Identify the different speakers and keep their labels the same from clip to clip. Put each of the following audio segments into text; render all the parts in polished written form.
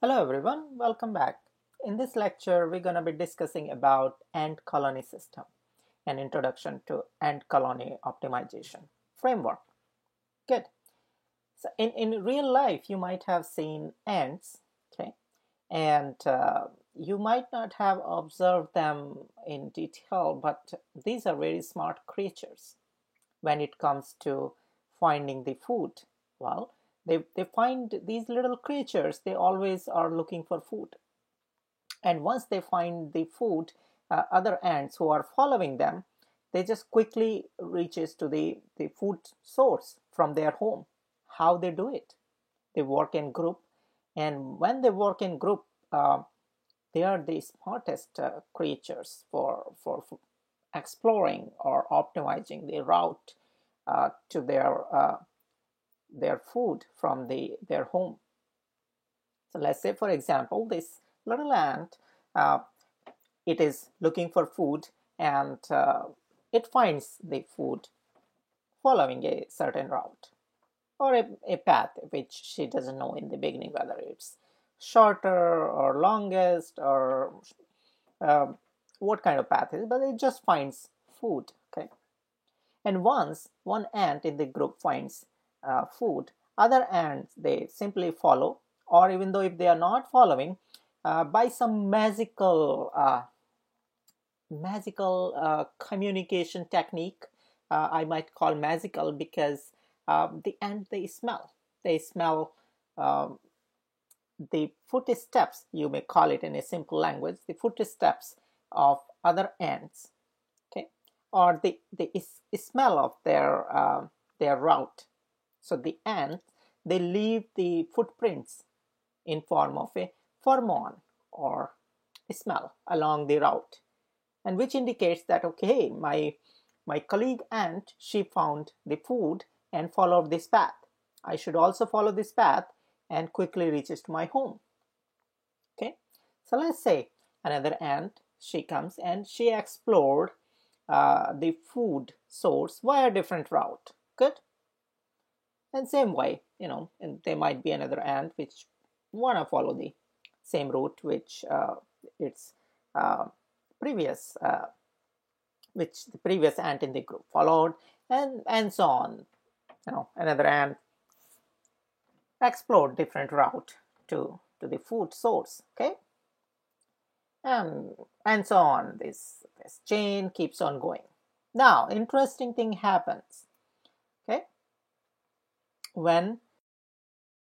Speaker 1: Hello everyone, welcome back. In this lecture, we're going to be discussing about ant colony system, an introduction to ant colony optimization framework. Good. So in real life, you might have seen ants, okay, and you might not have observed them in detail, but these are very smart creatures when it comes to finding the food. Well, they find these little creatures, they always are looking for food. And once they find the food, other ants who are following them, they just quickly reaches to the food source from their home. How they do it? They work in group, and when they work in group, they are the smartest creatures for exploring or optimizing the route to their food from their home. So let's say, for example, this little ant, uh, it is looking for food, and it finds the food following a certain route or a path which she doesn't know in the beginning whether it's shorter or longest or uh, what kind of path it is, but it just finds food. Okay, and once one ant in the group finds food, other ants they simply follow, or even though if they are not following, by some magical communication technique. I might call magical because the ant they smell um, the footsteps, you may call it in a simple language, the footsteps of other ants, okay, or the smell of their route. So the ants they leave the footprints in form of a pheromone or smell along the route, and which indicates that okay, my colleague ant, she found the food and followed this path. I should also follow this path and quickly reaches to my home. Okay, so let's say another ant, she comes and she explored the food source via a different route. Good. And same way, and there might be another ant which want to follow the same route which its uh, previous which the previous ant in the group followed, and so on. Another ant explored different route to the food source. Okay, and so on. This chain keeps on going. Now, interesting thing happens. Okay, when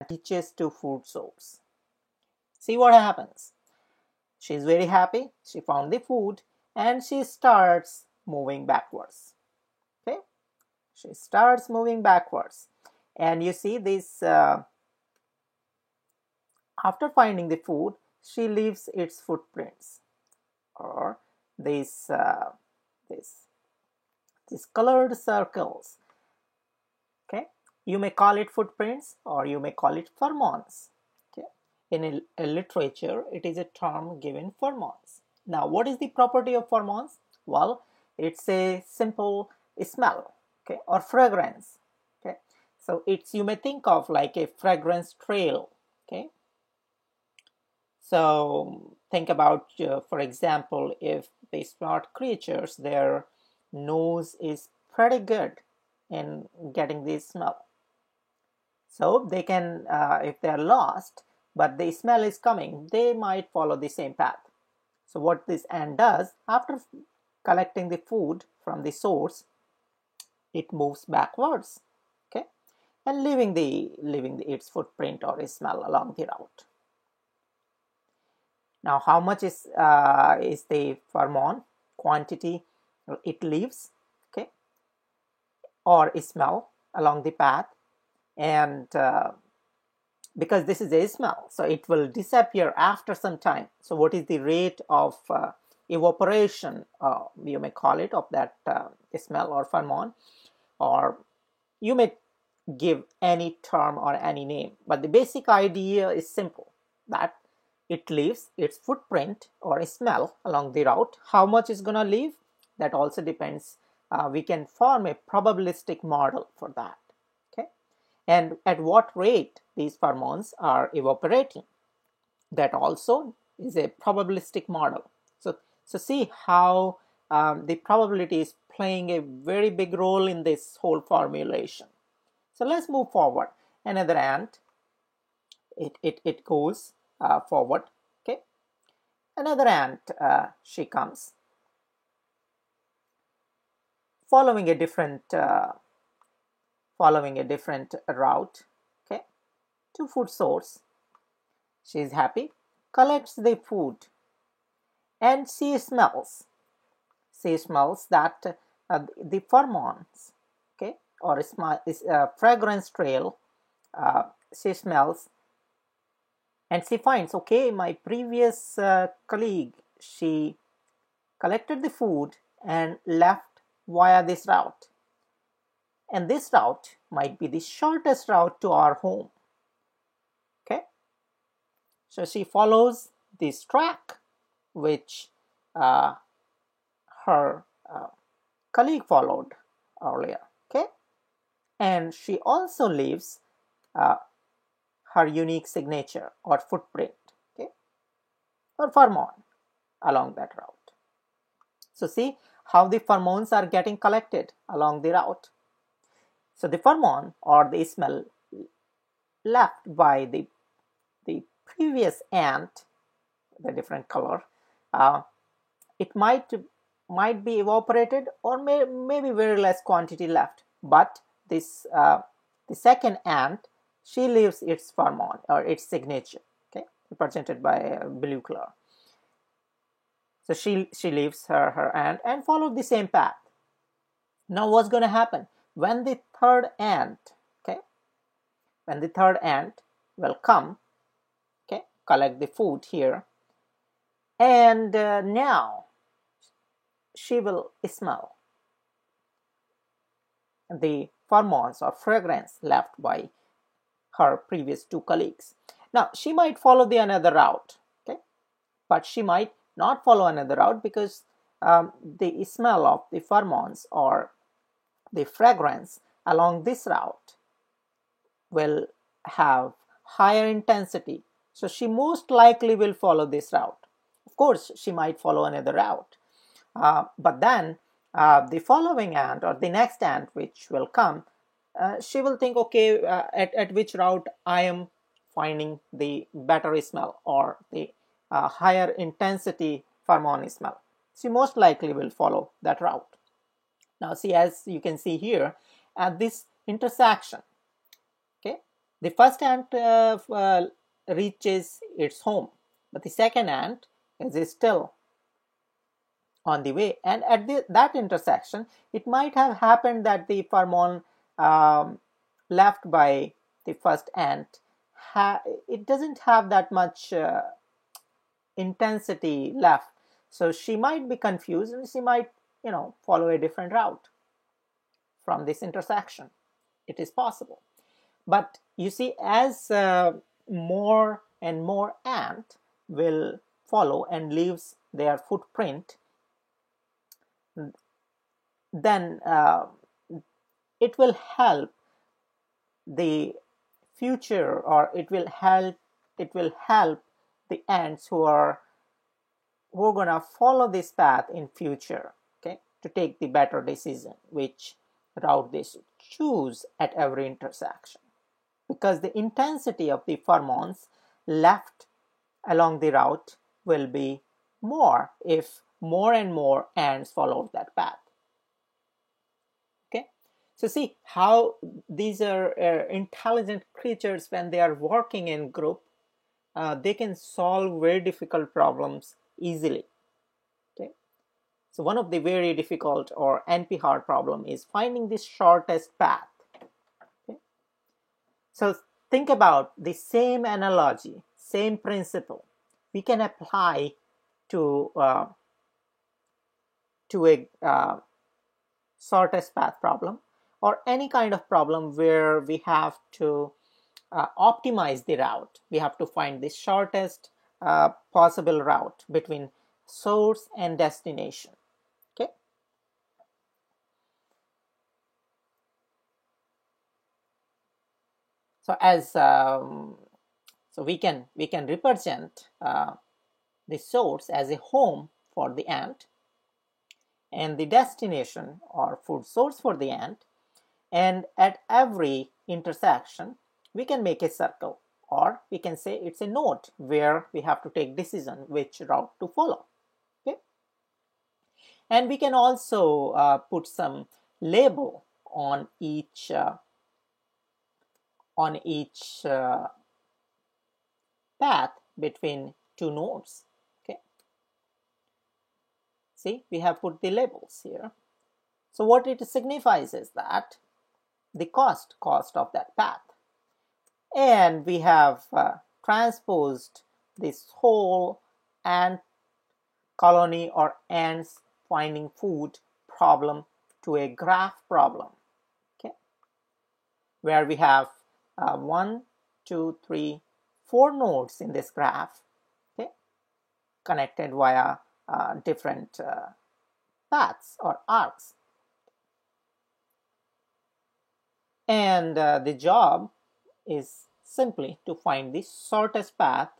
Speaker 1: it reaches to food source, see what happens. She's very happy. She found the food, and she starts moving backwards. Okay, she starts moving backwards, and you see this. After finding the food, she leaves its footprints, or these uh, these these colored circles. Okay, you may call it footprints, or you may call it pheromones. Okay, in a literature, it is a term given pheromones. Now, what is the property of pheromones? Well, it's a simple smell, okay, or fragrance. Okay, so it's, you may think of like a fragrance trail. Okay, so think about, for example, if the smart creatures, their nose is pretty good in getting the smell. So they can, if they are lost, but the smell is coming, they might follow the same path. So what this ant does, after collecting the food from the source, it moves backwards, okay, and leaving its footprint or smell along the route. Now, how much is the pheromone quantity it leaves, okay, or smell along the path, and because this is a smell, so it will disappear after some time. So, what is the rate of evaporation, you may call it, of that smell or pheromone, or you may give any term or any name, but the basic idea is simple, that it leaves its footprint or smell along the route. How much is going to leave? That also depends. We can form a probabilistic model for that. Okay, and at what rate these pheromones are evaporating. that also is a probabilistic model. So see how the probability is playing a very big role in this whole formulation. So let's move forward. Another ant, it goes forward. Okay, another ant, she comes following a different route. Okay, to food source. She is happy, collects the food, and she smells that the pheromones, okay, or fragrance trail. She smells and she finds, okay, my previous colleague, she collected the food and left via this route, and this route might be the shortest route to our home. Okay, so she follows this track which uh, her colleague followed earlier. Okay, and she also leaves uh, her unique signature or footprint, okay, or pheromone along that route. So see how the pheromones are getting collected along the route. So the pheromone or the smell left by the previous ant, the different color, uh, it might be evaporated or maybe very less quantity left. But this the second ant, she leaves its pheromone or its signature, okay, represented by a blue color. So she leaves her ant and follow the same path. Now what's going to happen when the third ant, okay, when the third ant will come, okay, collect the food here, and now she will smell the pheromones or fragrance left by her previous two colleagues. Now she might follow the another route, okay, but she might not follow another route because the smell of the pheromones or the fragrance along this route will have higher intensity. So she most likely will follow this route. Of course, she might follow another route. But then the following ant or the next ant which will come, she will think, okay, at which route I am finding the better smell or the higher intensity pheromone smell. She most likely will follow that route. Now see, as you can see here, at this intersection, okay, the first ant reaches its home, but the second ant is still on the way, and at that intersection it might have happened that the pheromone left by the first ant, it doesn't have that much intensity left, so she might be confused and she might, follow a different route from this intersection. It is possible. But you see, as more and more ant will follow and leaves their footprint, then it will help the future, or it will help the ants who are gonna follow this path in future, okay, to take the better decision which route they should choose at every intersection, because the intensity of the pheromones left along the route will be more if more and more ants follow that path. Okay, so see how these are intelligent creatures. When they are working in group, they can solve very difficult problems easily. Okay, so one of the very difficult or NP-hard problem is finding the shortest path. Okay, so think about the same analogy, same principle we can apply to a shortest path problem, or any kind of problem where we have to optimize the route. We have to find the shortest possible route between source and destination. Okay, so So we can represent the source as a home for the ant and the destination or food source for the ant, and at every intersection we can make a circle, or we can say it's a node where we have to take decision which route to follow. Okay, and we can also put some label on each path between two nodes. Okay, see, we have put the labels here. So what it signifies is that the cost of that path, and we have transposed this whole ant colony or ants finding food problem to a graph problem. Okay, where we have 1, 2, 3, 4 nodes in this graph, okay, connected via different paths or arcs. And the job is simply to find the shortest path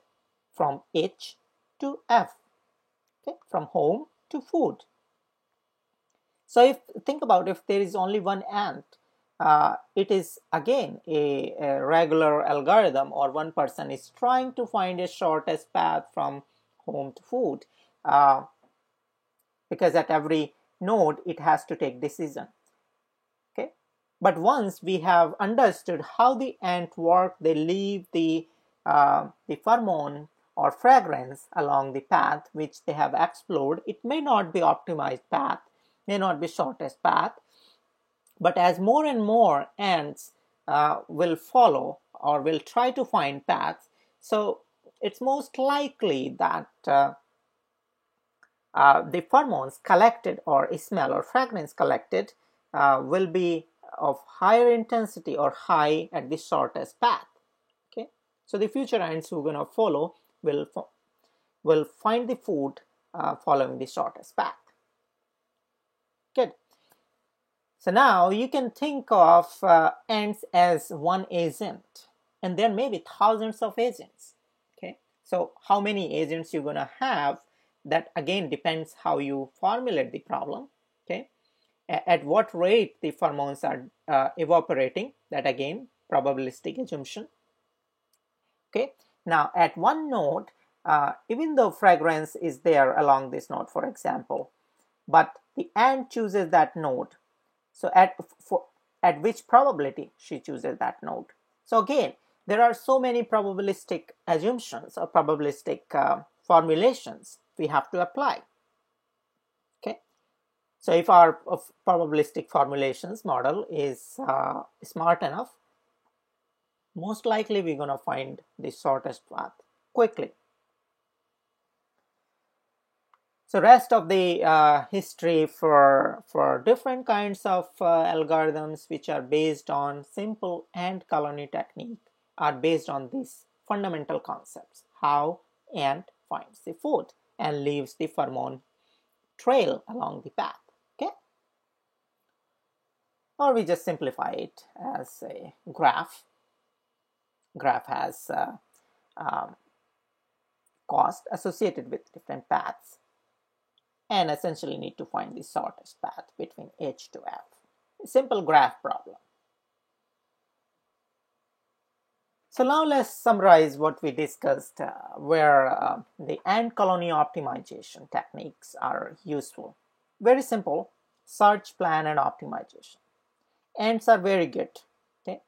Speaker 1: from H to F, okay, from home to food. So think about, if there is only one ant, it is again a regular algorithm, or one person is trying to find a shortest path from home to food, because at every node it has to take decision. Okay, but once we have understood how the ant work, they leave the pheromone or fragrance along the path which they have explored. It may not be optimized path, may not be shortest path, but as more and more ants will follow or will try to find paths, so it's most likely that the pheromones collected, or smell or fragrance collected, will be of higher intensity or high at the shortest path. Okay, so the future ants who are going to follow will find the food following the shortest path. Good. So now you can think of ants as one agent, and there may be thousands of agents. Okay, so how many agents you're going to have, that again depends how you formulate the problem. Okay, at what rate the pheromones are evaporating, that again probabilistic assumption. Okay, now at one node, even though fragrance is there along this node, for example, but the ant chooses that node. So at which probability she chooses that node. So again, there are so many probabilistic assumptions or probabilistic formulations we have to apply. Okay, so if our probabilistic formulations model is smart enough, most likely we're going to find the shortest path quickly. So rest of the history for different kinds of algorithms which are based on simple ant colony technique are based on these fundamental concepts: how ant finds the food and leaves the pheromone trail along the path. Okay, or we just simplify it as a graph. Graph has cost associated with different paths, and essentially need to find the shortest path between H to F. A simple graph problem. So now let's summarize what we discussed, where the ant colony optimization techniques are useful. Very simple: search, plan, and optimization. Ants are very good. Okay,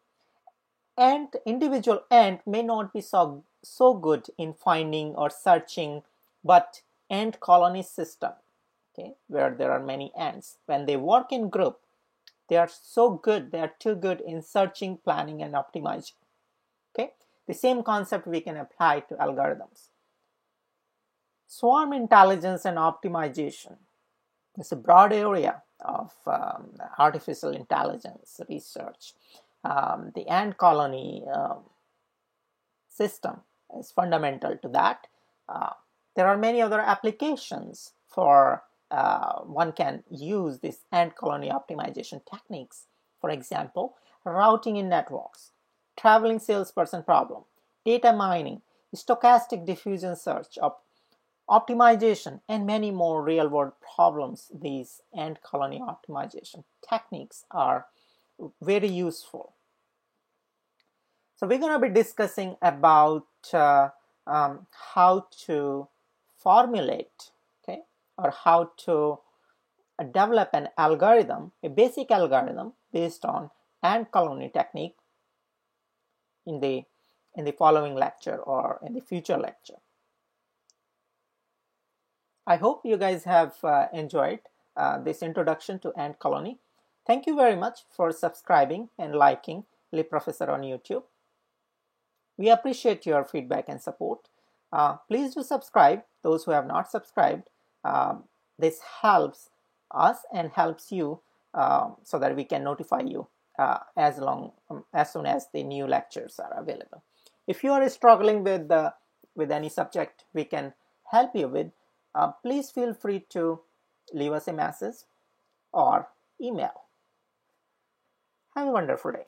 Speaker 1: individual ant may not be so good in finding or searching, but ant colony system, okay, where there are many ants, when they work in group, they are so good, they are too good in searching, planning, and optimizing. Okay, the same concept we can apply to algorithms. Swarm intelligence and optimization is a broad area of artificial intelligence research. The ant colony system is fundamental to that. There are many other applications for one can use this ant colony optimization techniques. For example, routing in networks, traveling salesperson problem, data mining, stochastic diffusion search, optimization, and many more real-world problems. These ant colony optimization techniques are very useful. So we're going to be discussing about how to formulate, okay, or how to develop an algorithm, a basic algorithm based on ant colony technique in the following lecture or in the future lecture. I hope you guys have enjoyed this introduction to ant colony. Thank you very much for subscribing and liking LibProfessor on YouTube. We appreciate your feedback and support. Please do subscribe, those who have not subscribed. This helps us and helps you so that we can notify you as soon as the new lectures are available. If you are struggling with any subject we can help you with, please feel free to leave us a message or email. Have a wonderful day.